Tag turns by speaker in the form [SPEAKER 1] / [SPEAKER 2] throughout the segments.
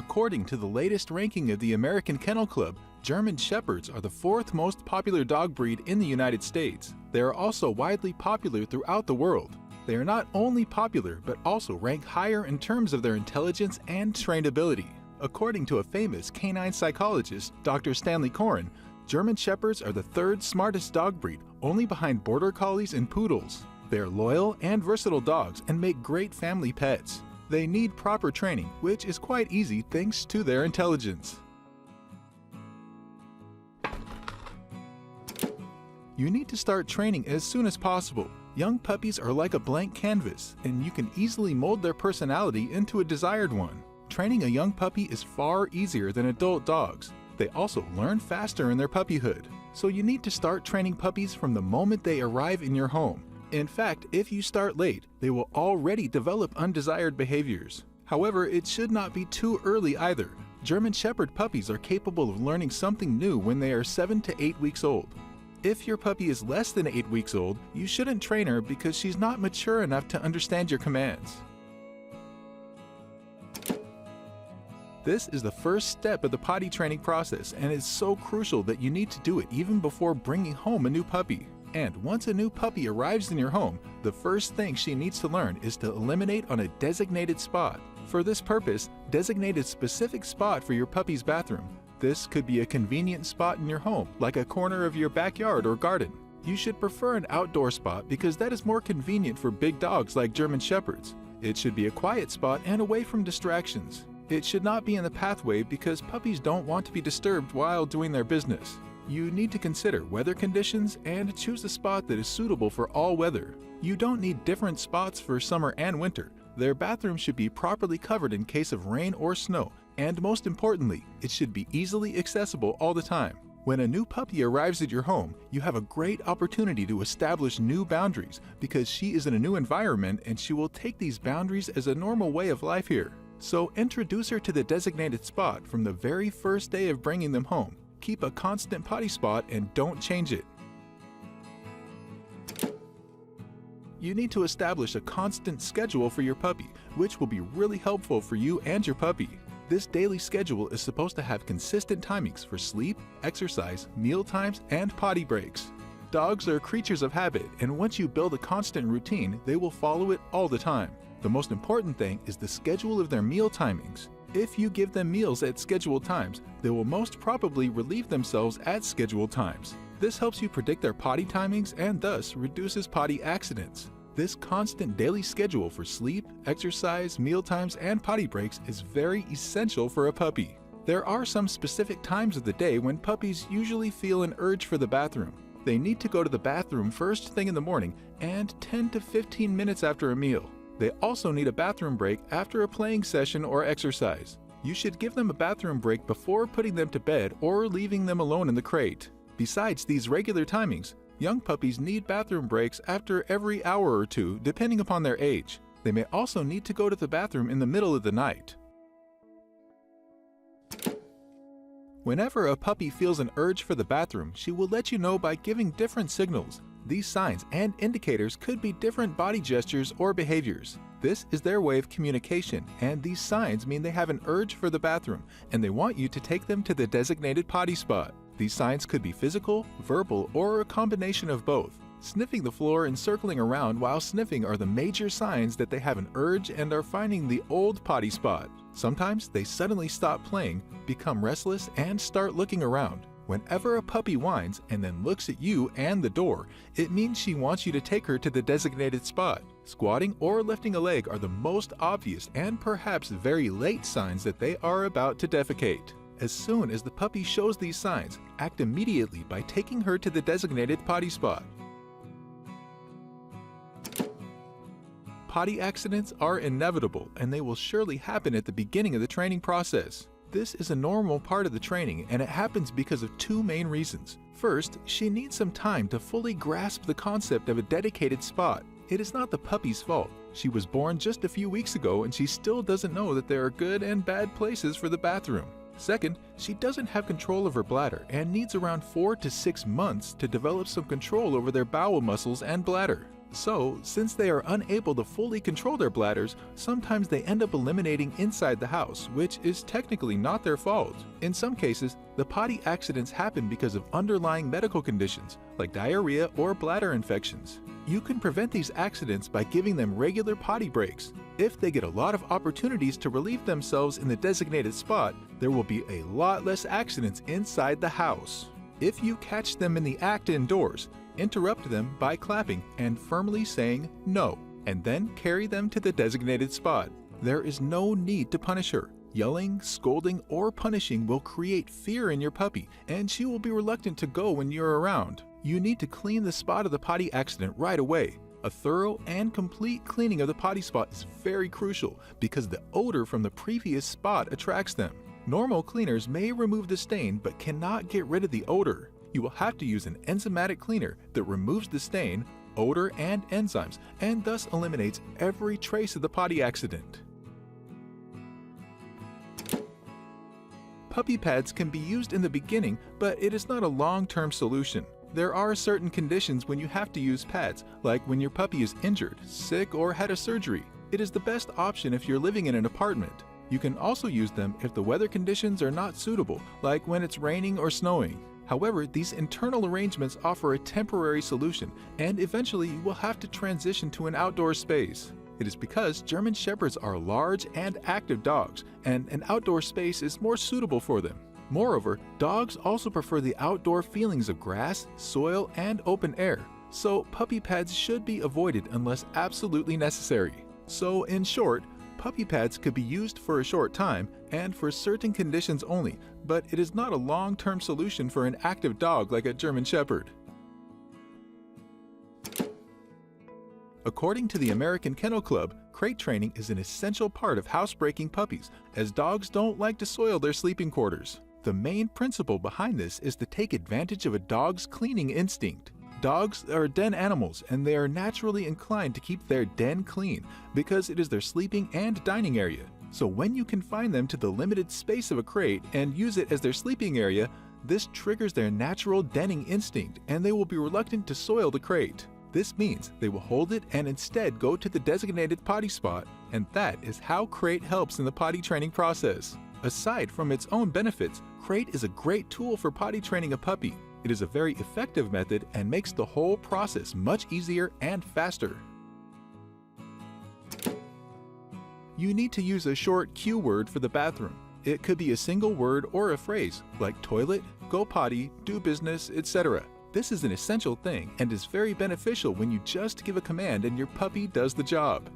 [SPEAKER 1] According to the latest ranking of the American Kennel Club, German Shepherds are the fourth most popular dog breed in the United States. They are also widely popular throughout the world. They are not only popular, but also rank higher in terms of their intelligence and trainability. According to a famous canine psychologist, Dr. Stanley Coren, German Shepherds are the third smartest dog breed, only behind Border Collies and Poodles. They are loyal and versatile dogs and make great family pets. They need proper training, which is quite easy thanks to their intelligence. You need to start training as soon as possible. Young puppies are like a blank canvas, and you can easily mold their personality into a desired one. Training a young puppy is far easier than adult dogs. They also learn faster in their puppyhood. So you need to start training puppies from the moment they arrive in your home. In fact, if you start late, they will already develop undesired behaviors. However, it should not be too early either. German Shepherd puppies are capable of learning something new when they are 7 to 8 weeks old. If your puppy is less than 8 weeks old, you shouldn't train her because she's not mature enough to understand your commands. This is the first step of the potty training process, and it's so crucial that you need to do it even before bringing home a new puppy. And once a new puppy arrives in your home, the first thing she needs to learn is to eliminate on a designated spot. For this purpose, designate a specific spot for your puppy's bathroom. This could be a convenient spot in your home, like a corner of your backyard or garden. You should prefer an outdoor spot because that is more convenient for big dogs like German Shepherds. It should be a quiet spot and away from distractions. It should not be in the pathway because puppies don't want to be disturbed while doing their business. You need to consider weather conditions and choose a spot that is suitable for all weather. You don't need different spots for summer and winter. Their bathroom should be properly covered in case of rain or snow, and most importantly, it should be easily accessible all the time. When a new puppy arrives at your home, you have a great opportunity to establish new boundaries because she is in a new environment and she will take these boundaries as a normal way of life here. So introduce her to the designated spot from the very first day of bringing them home. Keep a constant potty spot and don't change it. You need to establish a constant schedule for your puppy, which will be really helpful for you and your puppy. This daily schedule is supposed to have consistent timings for sleep, exercise, meal times, and potty breaks. Dogs are creatures of habit, and once you build a constant routine, they will follow it all the time. The most important thing is the schedule of their meal timings. If you give them meals at scheduled times, they will most probably relieve themselves at scheduled times. This helps you predict their potty timings and thus reduces potty accidents. This constant daily schedule for sleep, exercise, meal times, and potty breaks is very essential for a puppy. There are some specific times of the day when puppies usually feel an urge for the bathroom. They need to go to the bathroom first thing in the morning and 10 to 15 minutes after a meal. They also need a bathroom break after a playing session or exercise. You should give them a bathroom break before putting them to bed or leaving them alone in the crate. Besides these regular timings, young puppies need bathroom breaks after every hour or two, depending upon their age. They may also need to go to the bathroom in the middle of the night. Whenever a puppy feels an urge for the bathroom, she will let you know by giving different signals. These signs and indicators could be different body gestures or behaviors. This is their way of communication, and these signs mean they have an urge for the bathroom, and they want you to take them to the designated potty spot. These signs could be physical, verbal, or a combination of both. Sniffing the floor and circling around while sniffing are the major signs that they have an urge and are finding the old potty spot. Sometimes they suddenly stop playing, become restless, and start looking around. Whenever a puppy whines and then looks at you and the door, it means she wants you to take her to the designated spot. Squatting or lifting a leg are the most obvious and perhaps very late signs that they are about to defecate. As soon as the puppy shows these signs, act immediately by taking her to the designated potty spot. Potty accidents are inevitable, and they will surely happen at the beginning of the training process. This is a normal part of the training, and it happens because of two main reasons. First, she needs some time to fully grasp the concept of a dedicated spot. It is not the puppy's fault. She was born just a few weeks ago, and she still doesn't know that there are good and bad places for the bathroom. Second, she doesn't have control of her bladder and needs around 4 to 6 months to develop some control over their bowel muscles and bladder. So, since they are unable to fully control their bladders, sometimes they end up eliminating inside the house, which is technically not their fault. In some cases, the potty accidents happen because of underlying medical conditions, like diarrhea or bladder infections. You can prevent these accidents by giving them regular potty breaks. If they get a lot of opportunities to relieve themselves in the designated spot, there will be a lot less accidents inside the house. If you catch them in the act indoors, interrupt them by clapping and firmly saying no, and then carry them to the designated spot. There is no need to punish her. Yelling, scolding, or punishing will create fear in your puppy, and she will be reluctant to go when you're around. You need to clean the spot of the potty accident right away. A thorough and complete cleaning of the potty spot is very crucial because the odor from the previous spot attracts them. Normal cleaners may remove the stain but cannot get rid of the odor. You will have to use an enzymatic cleaner that removes the stain, odor, and enzymes, and thus eliminates every trace of the potty accident. Puppy pads can be used in the beginning, but it is not a long-term solution. There are certain conditions when you have to use pads, like when your puppy is injured, sick, or had a surgery. It is the best option if you're living in an apartment. You can also use them if the weather conditions are not suitable, like when it's raining or snowing. However, these internal arrangements offer a temporary solution, and eventually you will have to transition to an outdoor space. It is because German Shepherds are large and active dogs, and an outdoor space is more suitable for them. Moreover, dogs also prefer the outdoor feelings of grass, soil, and open air, so puppy pads should be avoided unless absolutely necessary. So, in short, puppy pads could be used for a short time and for certain conditions only, but it is not a long-term solution for an active dog like a German Shepherd. According to the American Kennel Club, crate training is an essential part of housebreaking puppies, as dogs don't like to soil their sleeping quarters. The main principle behind this is to take advantage of a dog's cleaning instinct. Dogs are den animals, and they are naturally inclined to keep their den clean because it is their sleeping and dining area. So when you confine them to the limited space of a crate and use it as their sleeping area, this triggers their natural denning instinct, and they will be reluctant to soil the crate. This means they will hold it and instead go to the designated potty spot, and that is how crate helps in the potty training process. Aside from its own benefits, crate is a great tool for potty training a puppy. It is a very effective method and makes the whole process much easier and faster. You need to use a short cue word for the bathroom. It could be a single word or a phrase, like toilet, go potty, do business, etc. This is an essential thing and is very beneficial when you just give a command and your puppy does the job.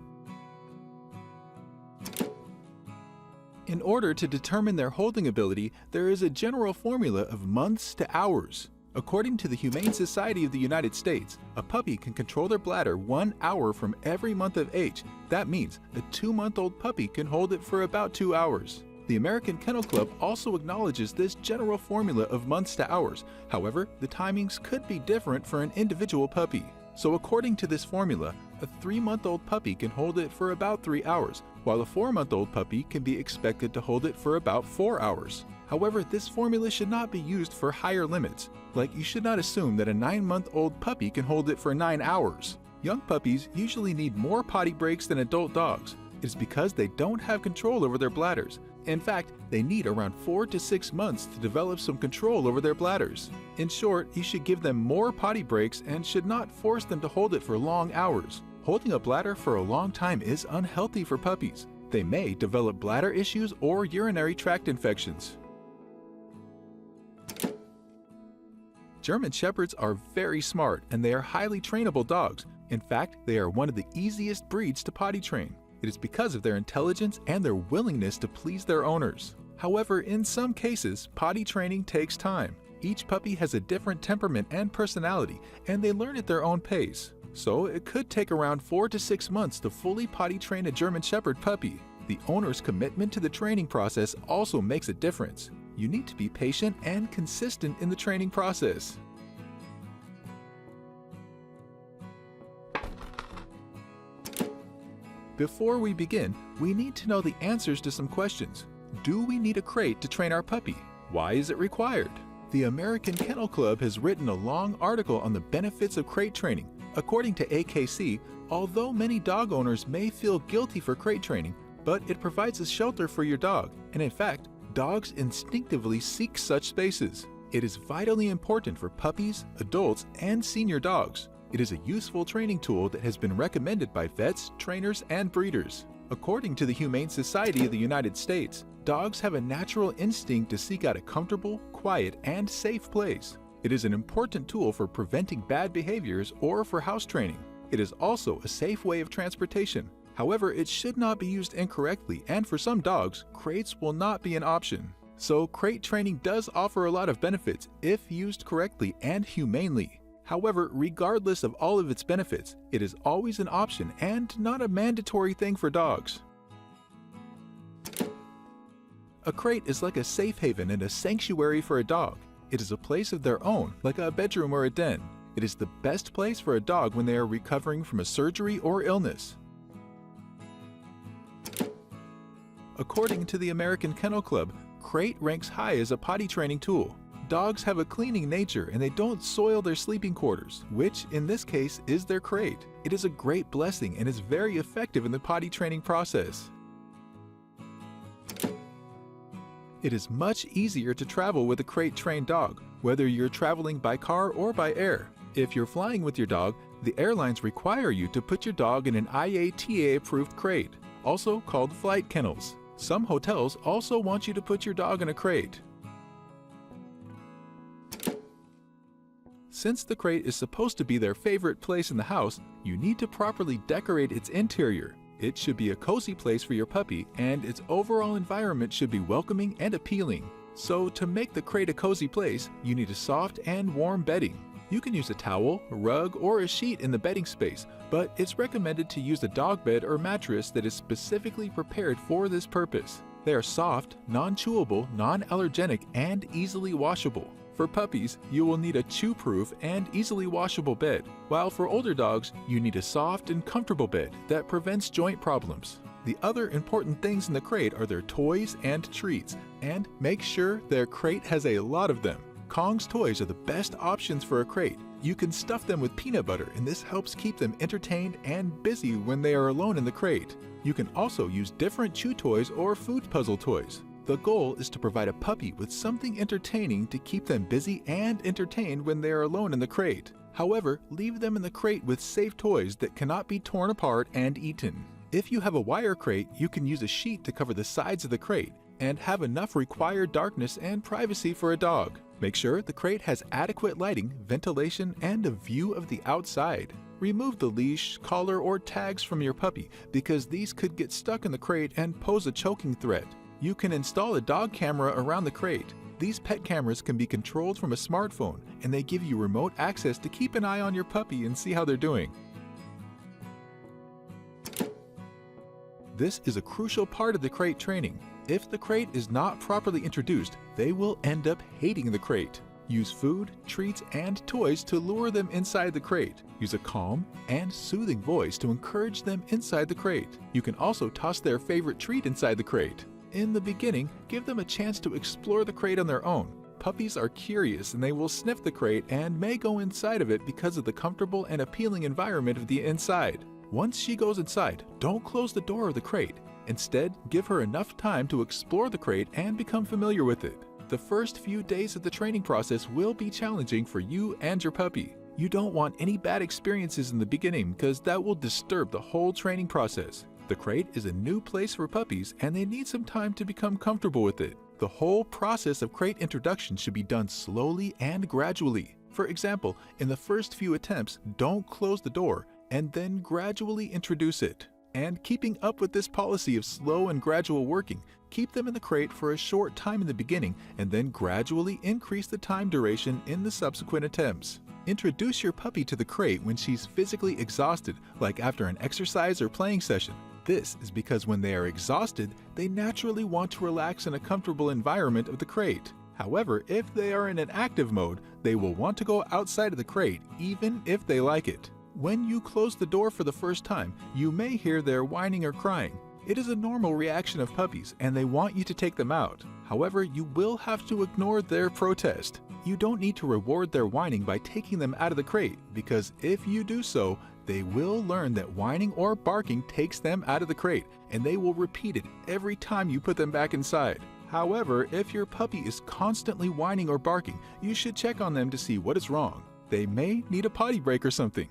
[SPEAKER 1] In order to determine their holding ability, there is a general formula of months to hours. According to the Humane Society of the United States, a puppy can control their bladder 1 hour from every month of age. That means a 2-month-old puppy can hold it for about 2 hours. The American Kennel Club also acknowledges this general formula of months to hours. However, the timings could be different for an individual puppy. So according to this formula, a 3-month-old puppy can hold it for about 3 hours, while a 4-month-old puppy can be expected to hold it for about 4 hours. However, this formula should not be used for higher limits. Like, you should not assume that a 9-month-old puppy can hold it for 9 hours. Young puppies usually need more potty breaks than adult dogs. It is because they don't have control over their bladders. In fact, they need around 4 to 6 months to develop some control over their bladders. In short, you should give them more potty breaks and should not force them to hold it for long hours. Holding a bladder for a long time is unhealthy for puppies. They may develop bladder issues or urinary tract infections. German Shepherds are very smart and they are highly trainable dogs. In fact, they are one of the easiest breeds to potty train. It is because of their intelligence and their willingness to please their owners. However, in some cases, potty training takes time. Each puppy has a different temperament and personality, and they learn at their own pace. So it could take around 4 to 6 months to fully potty train a German Shepherd puppy. The owner's commitment to the training process also makes a difference. You need to be patient and consistent in the training process. Before we begin, we need to know the answers to some questions. Do we need a crate to train our puppy? Why is it required? The American Kennel Club has written a long article on the benefits of crate training, According to AKC, although many dog owners may feel guilty for crate training, but it provides a shelter for your dog, and in fact, dogs instinctively seek such spaces. It is vitally important for puppies, adults, and senior dogs. It is a useful training tool that has been recommended by vets, trainers, and breeders. According to the Humane Society of the United States, dogs have a natural instinct to seek out a comfortable, quiet, and safe place. It is an important tool for preventing bad behaviors or for house training. It is also a safe way of transportation. However, it should not be used incorrectly, and for some dogs, crates will not be an option. So crate training does offer a lot of benefits if used correctly and humanely. However, regardless of all of its benefits, it is always an option and not a mandatory thing for dogs. A crate is like a safe haven and a sanctuary for a dog. It is a place of their own, like a bedroom or a den. It is the best place for a dog when they are recovering from a surgery or illness. According to the American Kennel Club, crate ranks high as a potty training tool. Dogs have a cleaning nature and they don't soil their sleeping quarters, which in this case is their crate. It is a great blessing and is very effective in the potty training process. It is much easier to travel with a crate-trained dog, whether you're traveling by car or by air. If you're flying with your dog, the airlines require you to put your dog in an IATA-approved crate, also called flight kennels. Some hotels also want you to put your dog in a crate. Since the crate is supposed to be their favorite place in the house, you need to properly decorate its interior. It should be a cozy place for your puppy, and its overall environment should be welcoming and appealing. So to make the crate a cozy place, you need a soft and warm bedding. You can use a towel, a rug, or a sheet in the bedding space, but it's recommended to use a dog bed or mattress that is specifically prepared for this purpose. They are soft, non-chewable, non-allergenic, and easily washable. For puppies, you will need a chew-proof and easily washable bed, while for older dogs, you need a soft and comfortable bed that prevents joint problems. The other important things in the crate are their toys and treats, and make sure their crate has a lot of them. Kong's toys are the best options for a crate. You can stuff them with peanut butter, and this helps keep them entertained and busy when they are alone in the crate. You can also use different chew toys or food puzzle toys. The goal is to provide a puppy with something entertaining to keep them busy and entertained when they are alone in the crate. However, leave them in the crate with safe toys that cannot be torn apart and eaten. If you have a wire crate, you can use a sheet to cover the sides of the crate and have enough required darkness and privacy for a dog. Make sure the crate has adequate lighting, ventilation, and a view of the outside. Remove the leash, collar, or tags from your puppy because these could get stuck in the crate and pose a choking threat. You can install a dog camera around the crate. These pet cameras can be controlled from a smartphone, and they give you remote access to keep an eye on your puppy and see how they're doing. This is a crucial part of the crate training. If the crate is not properly introduced, they will end up hating the crate. Use food, treats, and toys to lure them inside the crate. Use a calm and soothing voice to encourage them inside the crate. You can also toss their favorite treat inside the crate. In the beginning, give them a chance to explore the crate on their own. Puppies are curious and they will sniff the crate and may go inside of it because of the comfortable and appealing environment of the inside. Once she goes inside, don't close the door of the crate. Instead, give her enough time to explore the crate and become familiar with it. The first few days of the training process will be challenging for you and your puppy. You don't want any bad experiences in the beginning because that will disturb the whole training process. The crate is a new place for puppies and they need some time to become comfortable with it. The whole process of crate introduction should be done slowly and gradually. For example, in the first few attempts, don't close the door and then gradually introduce it. And keeping up with this policy of slow and gradual working, keep them in the crate for a short time in the beginning and then gradually increase the time duration in the subsequent attempts. Introduce your puppy to the crate when she's physically exhausted, like after an exercise or playing session. This is because when they are exhausted, they naturally want to relax in a comfortable environment of the crate. However, if they are in an active mode, they will want to go outside of the crate even if they like it. When you close the door for the first time, you may hear their whining or crying. It is a normal reaction of puppies and they want you to take them out. However, you will have to ignore their protest. You don't need to reward their whining by taking them out of the crate, because if you do so, they will learn that whining or barking takes them out of the crate, and they will repeat it every time you put them back inside. However, if your puppy is constantly whining or barking, you should check on them to see what is wrong. They may need a potty break or something.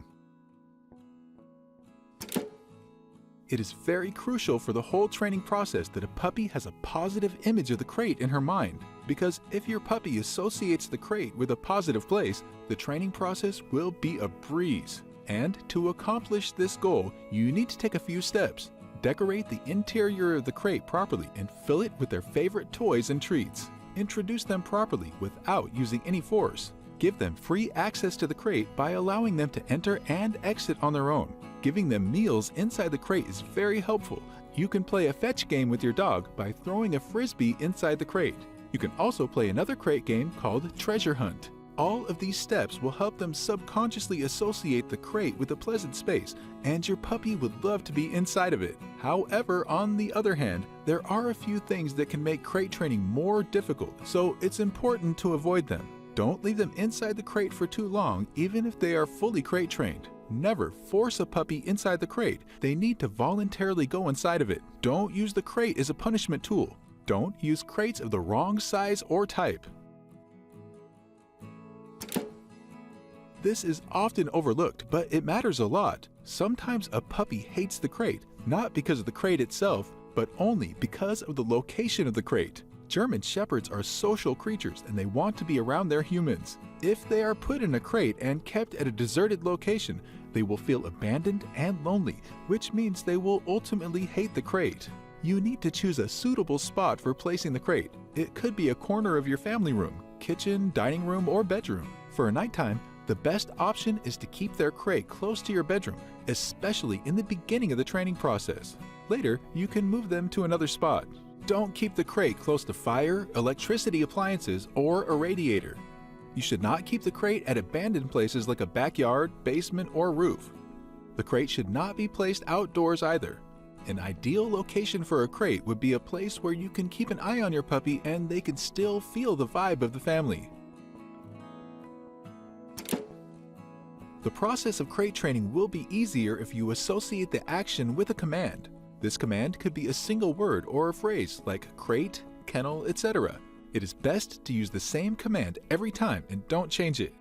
[SPEAKER 1] It is very crucial for the whole training process that a puppy has a positive image of the crate in her mind, because if your puppy associates the crate with a positive place, the training process will be a breeze. And to accomplish this goal, you need to take a few steps. Decorate the interior of the crate properly and fill it with their favorite toys and treats. Introduce them properly without using any force. Give them free access to the crate by allowing them to enter and exit on their own. Giving them meals inside the crate is very helpful. You can play a fetch game with your dog by throwing a frisbee inside the crate. You can also play another crate game called Treasure Hunt. All of these steps will help them subconsciously associate the crate with a pleasant space, and your puppy would love to be inside of it. However, on the other hand, there are a few things that can make crate training more difficult, so it's important to avoid them. Don't leave them inside the crate for too long, even if they are fully crate trained. Never force a puppy inside the crate. They need to voluntarily go inside of it. Don't use the crate as a punishment tool. Don't use crates of the wrong size or type. This is often overlooked, but it matters a lot. Sometimes a puppy hates the crate, not because of the crate itself, but only because of the location of the crate. German Shepherds are social creatures and they want to be around their humans. If they are put in a crate and kept at a deserted location, they will feel abandoned and lonely, which means they will ultimately hate the crate. You need to choose a suitable spot for placing the crate. It could be a corner of your family room, kitchen, dining room, or bedroom. For nighttime, the best option is to keep their crate close to your bedroom, especially in the beginning of the training process. Later, you can move them to another spot. Don't keep the crate close to fire, electricity appliances, or a radiator. You should not keep the crate at abandoned places like a backyard, basement, or roof. The crate should not be placed outdoors either. An ideal location for a crate would be a place where you can keep an eye on your puppy and they can still feel the vibe of the family. The process of crate training will be easier if you associate the action with a command. This command could be a single word or a phrase like crate, kennel, etc. It is best to use the same command every time and don't change it.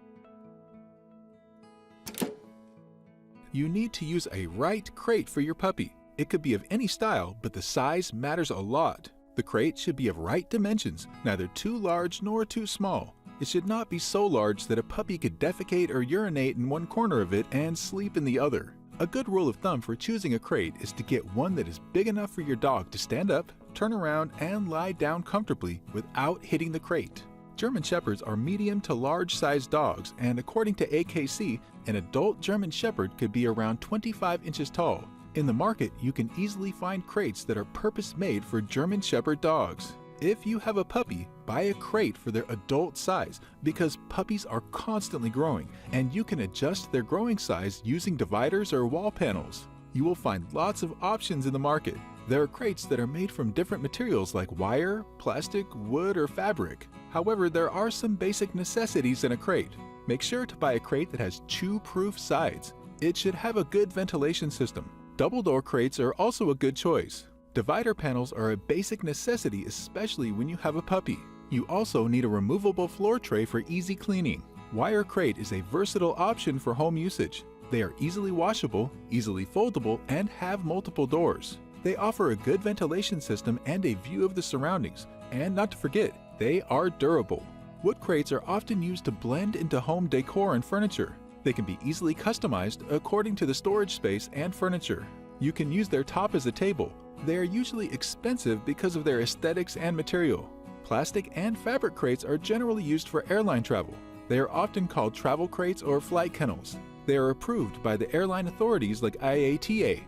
[SPEAKER 1] You need to use a right crate for your puppy. It could be of any style, but the size matters a lot. The crate should be of right dimensions, neither too large nor too small. It should not be so large that a puppy could defecate or urinate in one corner of it and sleep in the other. A good rule of thumb for choosing a crate is to get one that is big enough for your dog to stand up, turn around, and lie down comfortably without hitting the crate. German Shepherds are medium to large-sized dogs, and according to AKC, an adult German Shepherd could be around 25 inches tall. In the market, you can easily find crates that are purpose-made for German Shepherd dogs. If you have a puppy, buy a crate for their adult size because puppies are constantly growing and you can adjust their growing size using dividers or wall panels. You will find lots of options in the market. There are crates that are made from different materials like wire, plastic, wood, or fabric. However, there are some basic necessities in a crate. Make sure to buy a crate that has chew-proof sides. It should have a good ventilation system. Double-door crates are also a good choice. Divider panels are a basic necessity, especially when you have a puppy. You also need a removable floor tray for easy cleaning. Wire crate is a versatile option for home usage. They are easily washable, easily foldable, and have multiple doors. They offer a good ventilation system and a view of the surroundings. And not to forget, they are durable. Wood crates are often used to blend into home decor and furniture. They can be easily customized according to the storage space and furniture. You can use their top as a table. They are usually expensive because of their aesthetics and material. Plastic and fabric crates are generally used for airline travel. They are often called travel crates or flight kennels. They are approved by the airline authorities like IATA.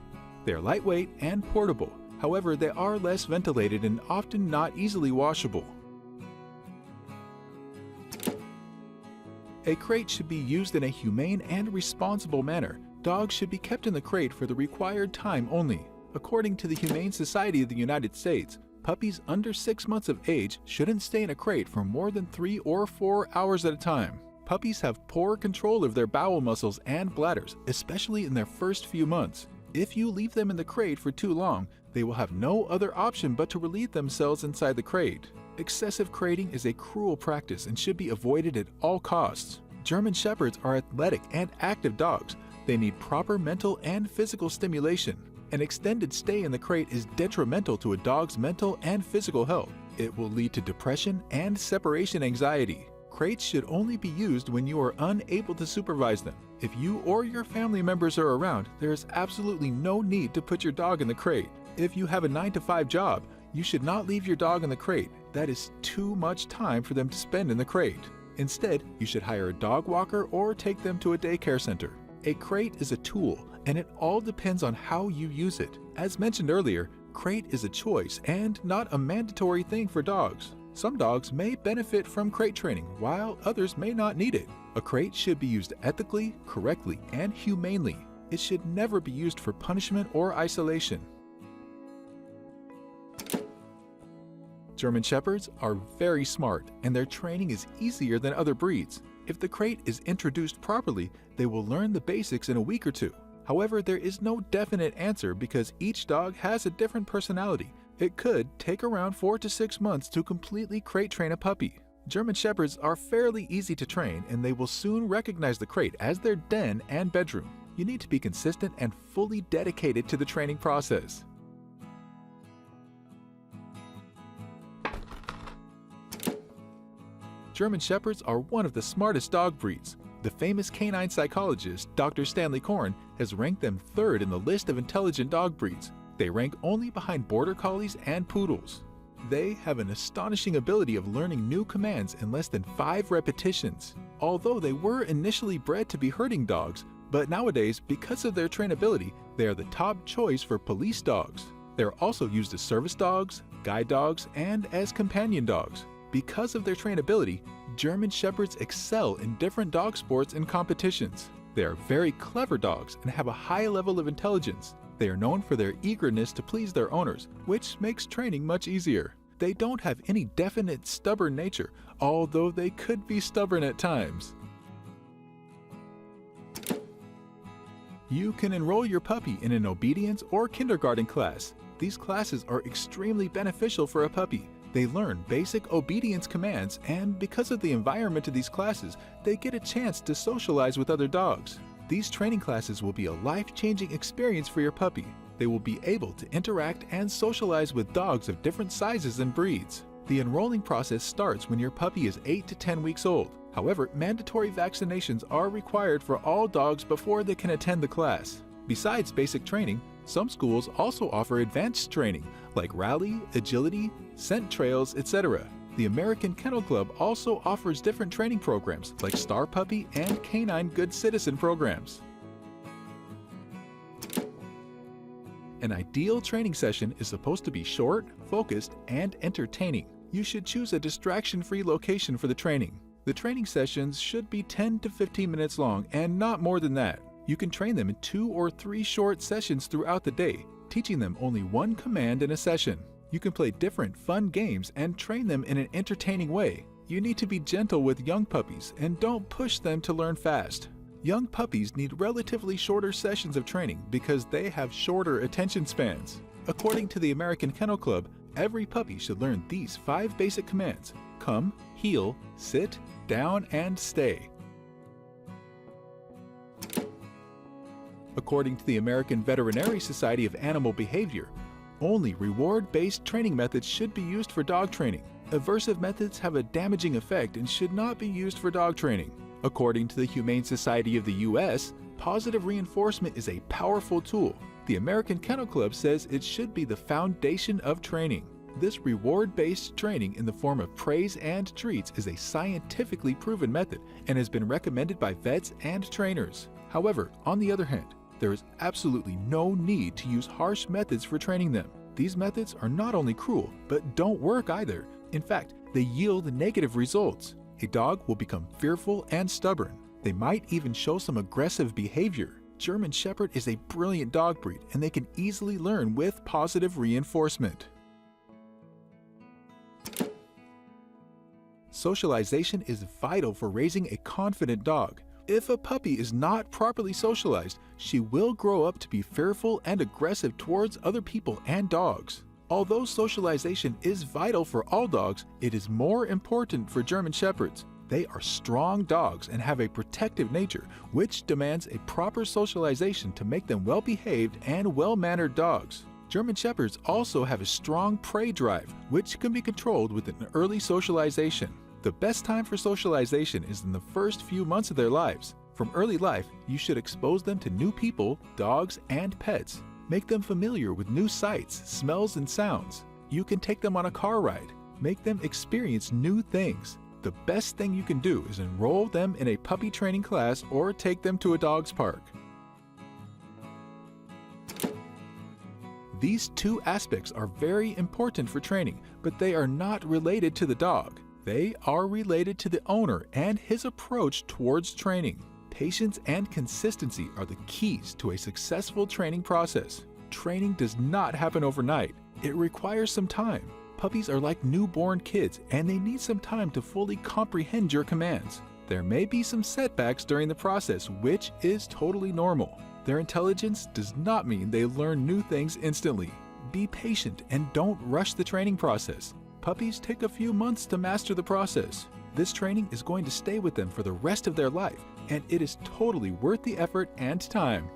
[SPEAKER 1] They are lightweight and portable. However, they are less ventilated and often not easily washable. A crate should be used in a humane and responsible manner. Dogs should be kept in the crate for the required time only. According to the Humane Society of the United States, Puppies under 6 months of age shouldn't stay in a crate for more than 3 or 4 hours at a time. Puppies have poor control of their bowel muscles and bladders, especially in their first few months. If you leave them in the crate for too long, they will have no other option but to relieve themselves inside the crate. Excessive crating is a cruel practice and should be avoided at all costs. German Shepherds are athletic and active dogs. They need proper mental and physical stimulation. An extended stay in the crate is detrimental to a dog's mental and physical health. It will lead to depression and separation anxiety. Crates should only be used when you are unable to supervise them. If you or your family members are around, there is absolutely no need to put your dog in the crate. If you have a 9-to-5 job, you should not leave your dog in the crate. That is too much time for them to spend in the crate. Instead, you should hire a dog walker or take them to a daycare center. A crate is a tool, and it all depends on how you use it. As mentioned earlier, crate is a choice and not a mandatory thing for dogs. Some dogs may benefit from crate training, while others may not need it. A crate should be used ethically, correctly, and humanely. It should never be used for punishment or isolation. German Shepherds are very smart, and their training is easier than other breeds. If the crate is introduced properly, they will learn the basics in a week or two. However, there is no definite answer because each dog has a different personality. It could take around 4 to 6 months to completely crate train a puppy. German Shepherds are fairly easy to train, and they will soon recognize the crate as their den and bedroom. You need to be consistent and fully dedicated to the training process. German Shepherds are one of the smartest dog breeds. The famous canine psychologist, Dr. Stanley Coren, has ranked them third in the list of intelligent dog breeds. They rank only behind border collies and poodles. They have an astonishing ability of learning new commands in less than 5 repetitions. Although they were initially bred to be herding dogs, but nowadays, because of their trainability, they are the top choice for police dogs. They are also used as service dogs, guide dogs, and as companion dogs. Because of their trainability, German Shepherds excel in different dog sports and competitions. They are very clever dogs and have a high level of intelligence. They are known for their eagerness to please their owners, which makes training much easier. They don't have any definite stubborn nature, although they could be stubborn at times. You can enroll your puppy in an obedience or kindergarten class. These classes are extremely beneficial for a puppy. They learn basic obedience commands, and because of the environment of these classes, they get a chance to socialize with other dogs. These training classes will be a life-changing experience for your puppy. They will be able to interact and socialize with dogs of different sizes and breeds. The enrolling process starts when your puppy is 8 to 10 weeks old. However, mandatory vaccinations are required for all dogs before they can attend the class. Besides basic training, some schools also offer advanced training like rally, agility, scent trails, etc. The American Kennel Club also offers different training programs like Star Puppy and Canine Good Citizen programs. An ideal training session is supposed to be short, focused, and entertaining. You should choose a distraction-free location for the training. The training sessions should be 10 to 15 minutes long and not more than that. You can train them in 2 or 3 short sessions throughout the day, teaching them only one command in a session. You can play different fun games and train them in an entertaining way. You need to be gentle with young puppies and don't push them to learn fast. Young puppies need relatively shorter sessions of training because they have shorter attention spans. According to the American Kennel Club, every puppy should learn these 5 basic commands: come, heel, sit, down, and stay. According to the American Veterinary Society of Animal Behavior, only reward-based training methods should be used for dog training. Aversive methods have a damaging effect and should not be used for dog training. According to the Humane Society of the U.S., positive reinforcement is a powerful tool. The American Kennel Club says it should be the foundation of training. This reward-based training in the form of praise and treats is a scientifically proven method and has been recommended by vets and trainers. However, on the other hand, there is absolutely no need to use harsh methods for training them. These methods are not only cruel, but don't work either. In fact, they yield negative results. A dog will become fearful and stubborn. They might even show some aggressive behavior. German Shepherd is a brilliant dog breed, and they can easily learn with positive reinforcement. Socialization is vital for raising a confident dog. If a puppy is not properly socialized, she will grow up to be fearful and aggressive towards other people and dogs. Although socialization is vital for all dogs, it is more important for German Shepherds. They are strong dogs and have a protective nature, which demands a proper socialization to make them well-behaved and well-mannered dogs. German Shepherds also have a strong prey drive, which can be controlled with an early socialization. The best time for socialization is in the first few months of their lives. From early life, you should expose them to new people, dogs, and pets. Make them familiar with new sights, smells, and sounds. You can take them on a car ride. Make them experience new things. The best thing you can do is enroll them in a puppy training class or take them to a dog's park. These two aspects are very important for training, but they are not related to the dog. They are related to the owner and his approach towards training. Patience and consistency are the keys to a successful training process. Training does not happen overnight. It requires some time. Puppies are like newborn kids, and they need some time to fully comprehend your commands. There may be some setbacks during the process, which is totally normal. Their intelligence does not mean they learn new things instantly. Be patient and don't rush the training process. Puppies take a few months to master the process. This training is going to stay with them for the rest of their life, and it is totally worth the effort and time.